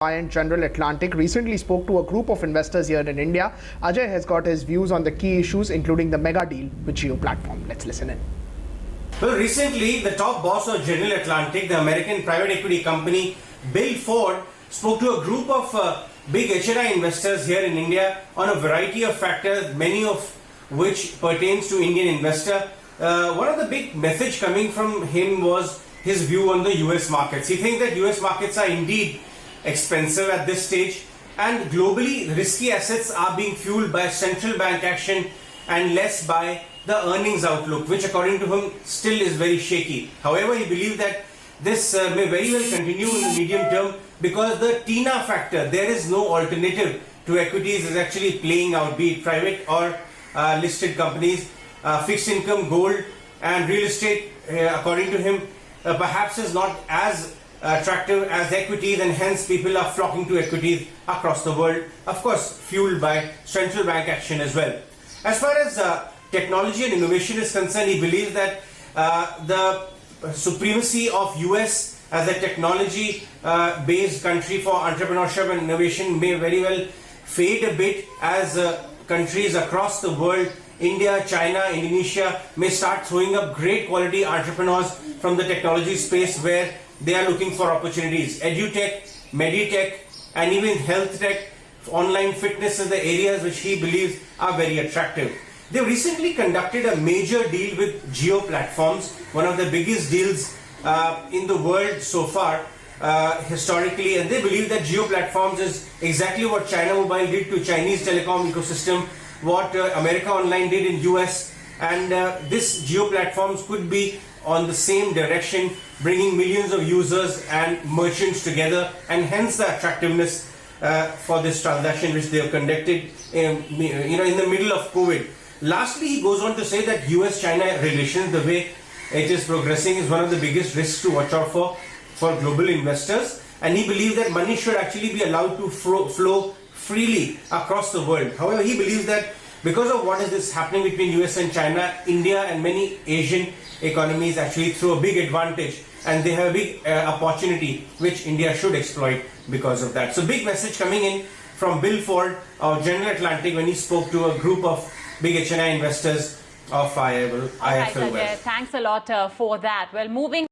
And General Atlantic recently spoke to a group of investors here in India. Ajay has got his views on the key issues, including the mega deal with JIO platform. Let's listen in. Well, recently, the top boss of General Atlantic, the American private equity company, Bill Ford, spoke to a group of big HNI investors here in India on a variety of factors, many of which pertains to Indian investor. One of the big message coming from him was his view on the US markets. He thinks that US markets are indeed expensive at this stage, and globally risky assets are being fueled by central bank action and less by the earnings outlook, which according to him still is very shaky. However, he believes that this may very well continue in the medium term because the TINA factor, there is no alternative to equities, is actually playing out, be it private or listed companies. Fixed income, gold and real estate, according to him, perhaps is not as attractive as equities, and hence people are flocking to equities across the world, of course fueled by central bank action as well. As far as technology and innovation is concerned, he believes that the supremacy of US as a technology based country for entrepreneurship and innovation may very well fade a bit as countries across the world, India, China, Indonesia, may start throwing up great quality entrepreneurs from the technology space where they are looking for opportunities. EduTech, Meditech, and even health tech, online fitness are the areas which he believes are very attractive. They recently conducted a major deal with JIO platforms, one of the biggest deals in the world so far historically, and they believe that JIO platforms is exactly what China Mobile did to Chinese telecom ecosystem, what America Online did in US, and this JIO platforms could be on the same direction, bringing millions of users and merchants together, and hence the attractiveness for this transaction which they have conducted in the middle of COVID. Lastly, he goes on to say that US-China relations, the way it is progressing, is one of the biggest risks to watch out for global investors, and he believes that money should actually be allowed to flow freely across the world. However, he believes that because of what is happening between US and China, India and many Asian economies actually throw a big advantage, and they have a big opportunity which India should exploit because of that. So big message coming in from Bill Ford of General Atlantic when he spoke to a group of big HNI investors of IFL. All right, Ajay, thanks a lot for that. Well, moving